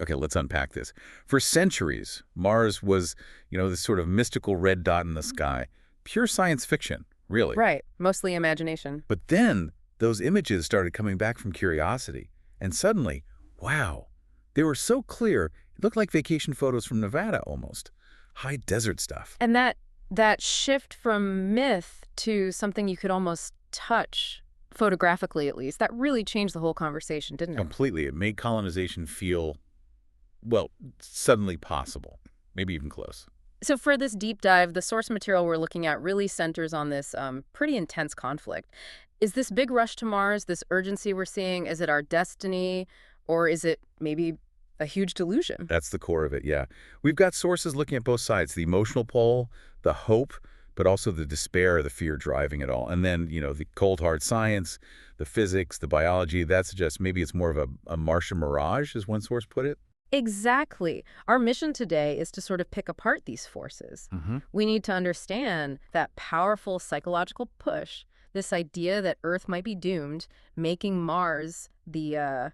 Okay, let's unpack this. For centuries, Mars was, this sort of mystical red dot in the sky. Pure science fiction, really. Right, mostly imagination. But then those images started coming back from curiosity. And suddenly, wow, they were so clear, it looked like vacation photos from Nevada almost. High desert stuff. And that shift from myth to something you could almost touch, photographically at least, that really changed the whole conversation, didn't it? Completely. It made colonization feel, well, suddenly possible. Maybe even close. So for this deep dive, the source material we're looking at really centers on this pretty intense conflict. Is this big rush to Mars, this urgency we're seeing, is it our destiny, or is it maybe a huge delusion? That's the core of it, yeah. We've got sources looking at both sides, the emotional pull, the hope, but also the despair, the fear driving it all. And then, the cold, hard science, the physics, the biology, that suggests maybe it's more of a Martian mirage, as one source put it. Exactly. Our mission today is to sort of pick apart these forces. We need to understand that powerful psychological push, this idea that Earth might be doomed, making Mars the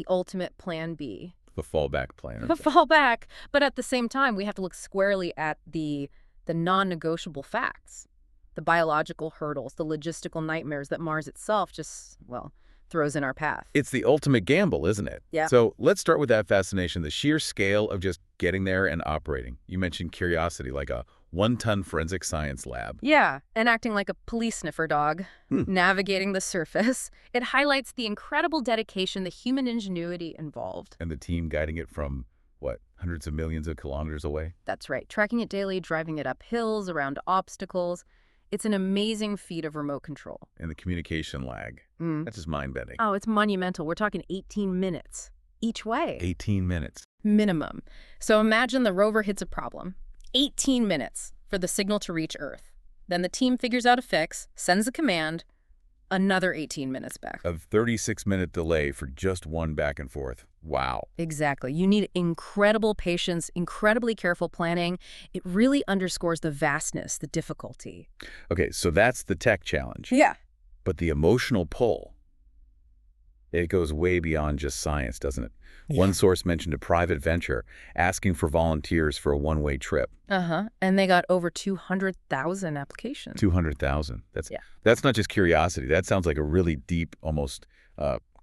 ultimate plan B. The fallback plan. The fallback. But at the same time, we have to look squarely at the non-negotiable facts, the biological hurdles, the logistical nightmares that Mars itself just, well, throws in our path. It's the ultimate gamble, isn't it? Yeah. So let's start with that fascination, the sheer scale of just getting there and operating. You mentioned curiosity, like a 1-ton forensic science lab. Yeah, and acting like a police sniffer dog, navigating the surface. It highlights the incredible dedication, the human ingenuity involved. And the team guiding it from, what, hundreds of millions of kilometers away? That's right. Tracking it daily, driving it up hills, around obstacles. It's an amazing feat of remote control. And the communication lag. That's just mind-bending. Oh, it's monumental. We're talking 18 minutes each way. 18 minutes. Minimum. So imagine the rover hits a problem. 18 minutes for the signal to reach Earth. Then the team figures out a fix, sends a command, another 18 minutes back. A 36-minute delay for just one back and forth. Wow. Exactly. You need incredible patience, incredibly careful planning. It really underscores the vastness, the difficulty. Okay, so that's the tech challenge. Yeah. But the emotional pull, it goes way beyond just science, doesn't it? Yeah. One source mentioned a private venture asking for volunteers for a one-way trip. And they got over 200,000 applications. 200,000. That's not just curiosity. That sounds like a really deep, almost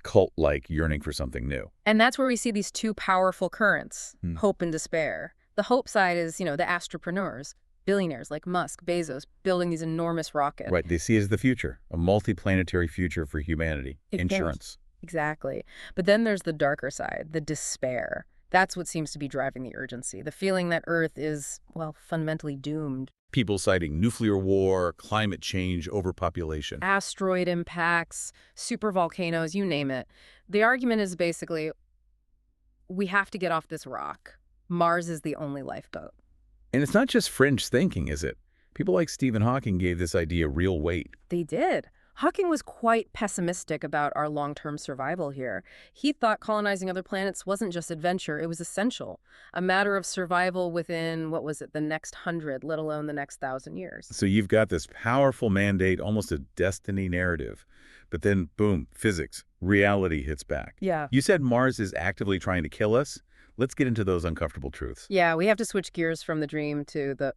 cult-like yearning for something new. And that's where we see these two powerful currents, hope and despair. The hope side is, the astropreneurs, billionaires like Musk, Bezos, building these enormous rockets. Right. They see it as the future, a multi-planetary future for humanity. Insurance. Exactly. But then there's the darker side, the despair. That's what seems to be driving the urgency, the feeling that Earth is, well, fundamentally doomed. People citing nuclear war, climate change, overpopulation. Asteroid impacts, supervolcanoes, you name it. The argument is basically, we have to get off this rock. Mars is the only lifeboat. And it's not just fringe thinking, is it? People like Stephen Hawking gave this idea real weight. They did. Hawking was quite pessimistic about our long-term survival here. He thought colonizing other planets wasn't just adventure, it was essential. A matter of survival within, the next 100, let alone the next 1,000 years. So you've got this powerful mandate, almost a destiny narrative. But then, boom, physics, reality hits back. Yeah. You said Mars is actively trying to kill us. Let's get into those uncomfortable truths. Yeah, we have to switch gears from the dream to the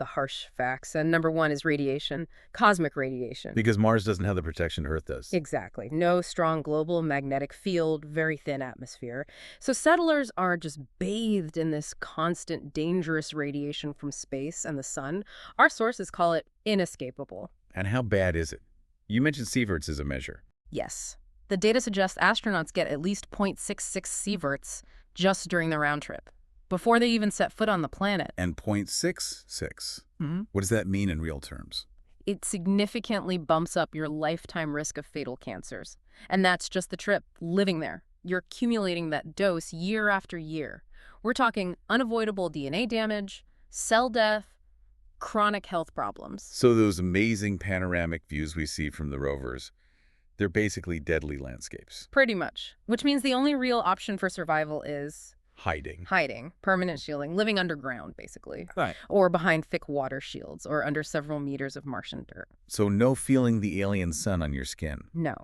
harsh facts. And number one is radiation, cosmic radiation. Because Mars doesn't have the protection Earth does. Exactly. No strong global magnetic field, very thin atmosphere. So settlers are just bathed in this constant, dangerous radiation from space and the sun. Our sources call it inescapable. And how bad is it? You mentioned sieverts as a measure. Yes. The data suggests astronauts get at least 0.66 sieverts just during the round trip, before they even set foot on the planet. And 0.66. What does that mean in real terms? It significantly bumps up your lifetime risk of fatal cancers. And that's just the trip, living there. You're accumulating that dose year after year. We're talking unavoidable DNA damage, cell death, chronic health problems. So those amazing panoramic views we see from the rovers, they're basically deadly landscapes. Pretty much. Which means the only real option for survival is hiding. Permanent shielding, living underground, basically. Right. Or behind thick water shields, or under several meters of Martian dirt. So no feeling the alien sun on your skin. No.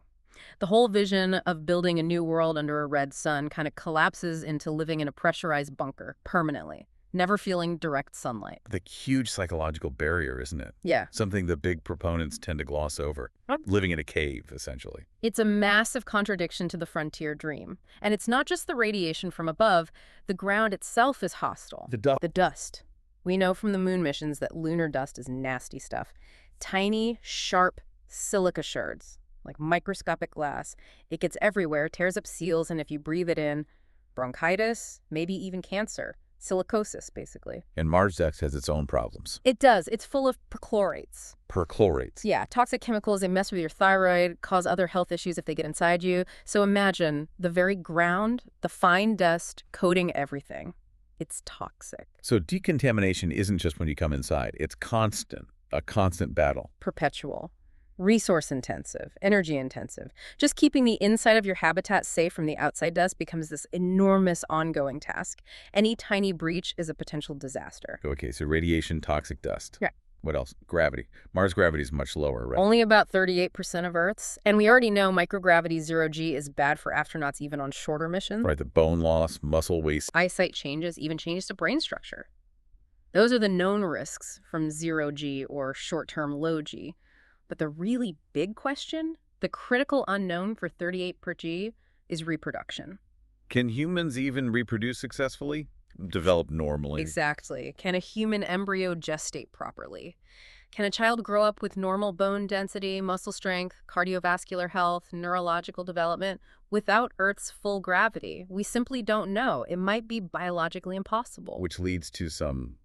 The whole vision of building a new world under a red sun kind of collapses into living in a pressurized bunker permanently, never feeling direct sunlight. The huge psychological barrier, isn't it? Yeah. Something the big proponents tend to gloss over. Living in a cave, essentially. It's a massive contradiction to the frontier dream. And it's not just the radiation from above. The ground itself is hostile. The dust. We know from the moon missions that lunar dust is nasty stuff. Tiny, sharp silica shards, like microscopic glass. It gets everywhere, tears up seals, and if you breathe it in, bronchitis, maybe even cancer. Silicosis, basically. And Mars X has its own problems. It does. It's full of perchlorates. Perchlorates. Yeah, toxic chemicals, they mess with your thyroid, cause other health issues if they get inside you. So imagine the very ground, the fine dust coating everything. It's toxic. So decontamination isn't just when you come inside. It's constant, a constant battle. Perpetual. Resource intensive, energy intensive. Just keeping the inside of your habitat safe from the outside dust becomes this enormous ongoing task. Any tiny breach is a potential disaster. Okay, so radiation, toxic dust. Yeah. What else? Gravity. Mars gravity is much lower, right? Only about 38% of Earth's. And we already know microgravity 0G is bad for astronauts even on shorter missions. Right, the bone loss, muscle waste. Eyesight changes, even changes to brain structure. Those are the known risks from 0G or short-term low G. But the really big question, the critical unknown for 38 per G, is reproduction. Can humans even reproduce successfully? Develop normally? Exactly. Can a human embryo gestate properly? Can a child grow up with normal bone density, muscle strength, cardiovascular health, neurological development without Earth's full gravity? We simply don't know. It might be biologically impossible. Which leads to some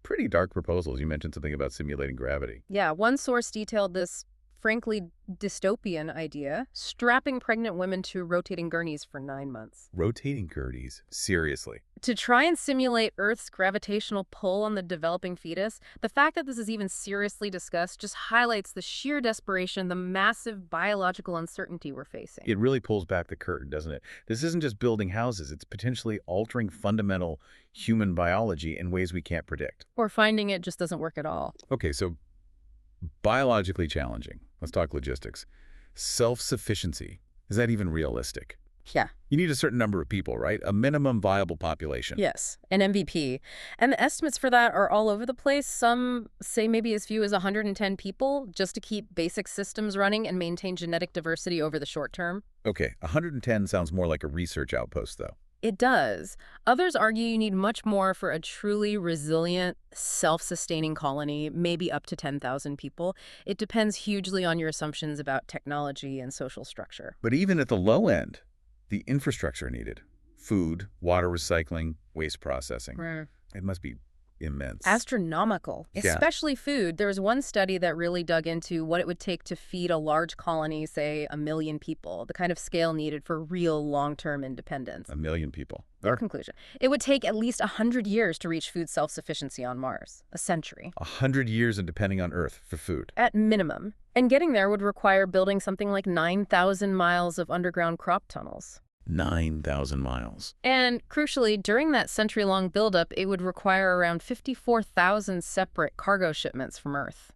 pretty dark proposals. You mentioned something about simulating gravity. Yeah, one source detailed this frankly dystopian idea, strapping pregnant women to rotating gurneys for 9 months. Rotating gurneys? Seriously? To try and simulate Earth's gravitational pull on the developing fetus, the fact that this is even seriously discussed just highlights the sheer desperation, the massive biological uncertainty we're facing. It really pulls back the curtain, doesn't it? This isn't just building houses. It's potentially altering fundamental human biology in ways we can't predict. Or finding it just doesn't work at all. Okay, so biologically challenging. Let's talk logistics. Self-sufficiency. Is that even realistic? Yeah. You need a certain number of people, right? A minimum viable population. Yes, an MVP. And the estimates for that are all over the place. Some say maybe as few as 110 people just to keep basic systems running and maintain genetic diversity over the short term. Okay, 110 sounds more like a research outpost, though. It does. Others argue you need much more for a truly resilient, self-sustaining colony, maybe up to 10,000 people. It depends hugely on your assumptions about technology and social structure. But even at the low end, the infrastructure needed. Food, water recycling, waste processing. Right. It must be immense. Astronomical, Yeah. especially food. There was one study that really dug into what it would take to feed a large colony, say 1 million people, the kind of scale needed for real long-term independence. 1 million people. Conclusion. It would take at least 100 years to reach food self-sufficiency on Mars. A century. 100 years and depending on Earth for food. At minimum. And getting there would require building something like 9,000 miles of underground crop tunnels. 9,000 miles. And crucially, during that century-long buildup, it would require around 54,000 separate cargo shipments from Earth,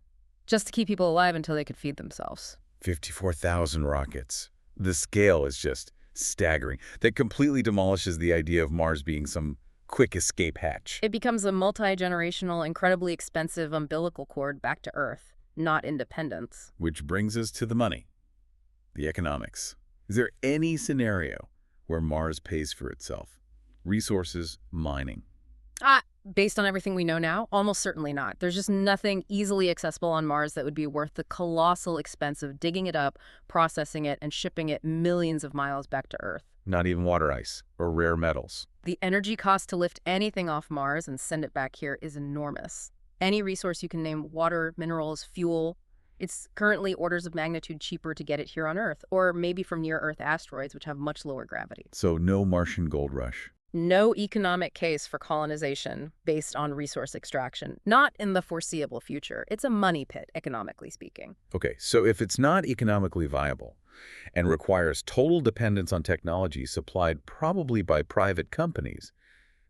just to keep people alive until they could feed themselves. 54,000 rockets. The scale is just staggering. That completely demolishes the idea of Mars being some quick escape hatch. It becomes a multi-generational, incredibly expensive umbilical cord back to Earth, not independence. Which brings us to the money, the economics. Is there any scenario where Mars pays for itself? Resources, mining. Based on everything we know now, almost certainly not. There's just nothing easily accessible on Mars that would be worth the colossal expense of digging it up, processing it, and shipping it millions of miles back to Earth. Not even water ice or rare metals. The energy cost to lift anything off Mars and send it back here is enormous. Any resource you can name, water, minerals, fuel, it's currently orders of magnitude cheaper to get it here on Earth, or maybe from near-Earth asteroids, which have much lower gravity. So no Martian gold rush. No economic case for colonization based on resource extraction, not in the foreseeable future. It's a money pit, economically speaking. Okay, so if it's not economically viable and requires total dependence on technology supplied probably by private companies,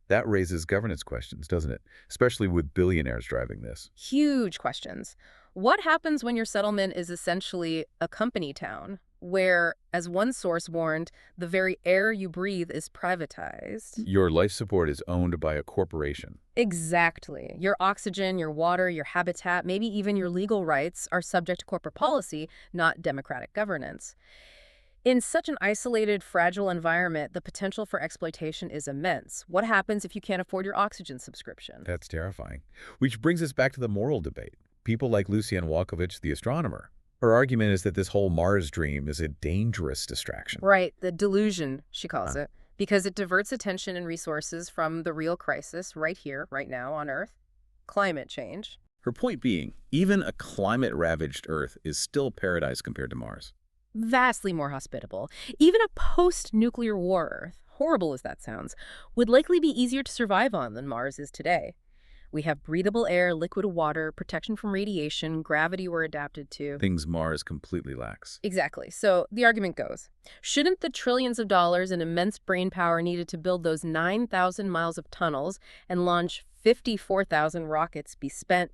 that raises governance questions, doesn't it? Especially with billionaires driving this. Huge questions. What happens when your settlement is essentially a company town? where, as one source warned, the very air you breathe is privatized. Your life support is owned by a corporation. Exactly. Your oxygen, your water, your habitat, maybe even your legal rights are subject to corporate policy, not democratic governance. In such an isolated, fragile environment, the potential for exploitation is immense. What happens if you can't afford your oxygen subscription? That's terrifying. Which brings us back to the moral debate. People like Lucian Walkovich, the astronomer. Her argument is that this whole Mars dream is a dangerous distraction. Right, the delusion, she calls Huh. it, because it diverts attention and resources from the real crisis right here, right now on Earth, climate change. Her point being, even a climate-ravaged Earth is still paradise compared to Mars. Vastly more hospitable. Even a post-nuclear war Earth, horrible as that sounds, would likely be easier to survive on than Mars is today. We have breathable air, liquid water, protection from radiation, gravity we're adapted to. Things Mars completely lacks. Exactly. So the argument goes, shouldn't the trillions of dollars and immense brain power needed to build those 9,000 miles of tunnels and launch 54,000 rockets be spent,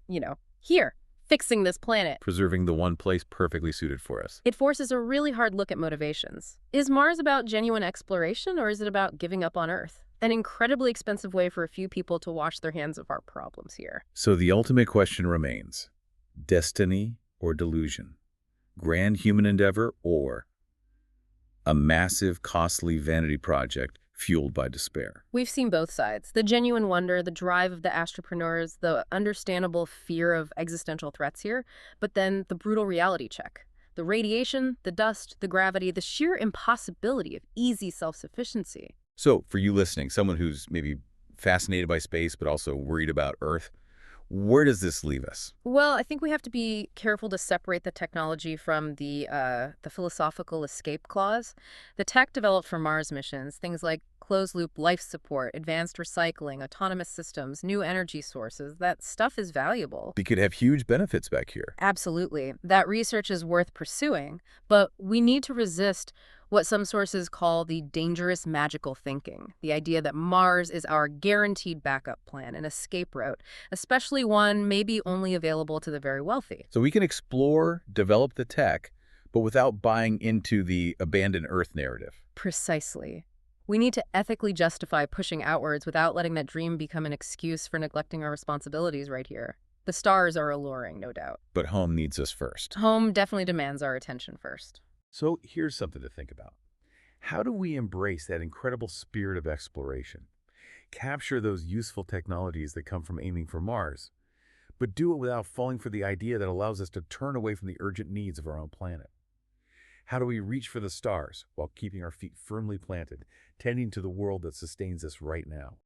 here, fixing this planet? Preserving the one place perfectly suited for us. It forces a really hard look at motivations. Is Mars about genuine exploration, or is it about giving up on Earth? An incredibly expensive way for a few people to wash their hands of our problems here. So the ultimate question remains, destiny or delusion? Grand human endeavor or a massive, costly vanity project fueled by despair? We've seen both sides. The genuine wonder, the drive of the astropreneurs, the understandable fear of existential threats here, but then the brutal reality check. The radiation, the dust, the gravity, the sheer impossibility of easy self-sufficiency. So for you listening, someone who's maybe fascinated by space but also worried about Earth, where does this leave us? Well, I think we have to be careful to separate the technology from the philosophical escape clause. The tech developed for Mars missions, things like closed-loop life support, advanced recycling, autonomous systems, new energy sources, that stuff is valuable. We could have huge benefits back here. Absolutely. That research is worth pursuing, but we need to resist what some sources call the dangerous magical thinking, the idea that Mars is our guaranteed backup plan, an escape route, especially one maybe only available to the very wealthy. So we can explore, develop the tech, but without buying into the abandoned Earth narrative. Precisely. We need to ethically justify pushing outwards without letting that dream become an excuse for neglecting our responsibilities right here. The stars are alluring, no doubt. But home needs us first. Home definitely demands our attention first. So here's something to think about. How do we embrace that incredible spirit of exploration? Capture those useful technologies that come from aiming for Mars, but do it without falling for the idea that allows us to turn away from the urgent needs of our own planet. How do we reach for the stars while keeping our feet firmly planted, tending to the world that sustains us right now?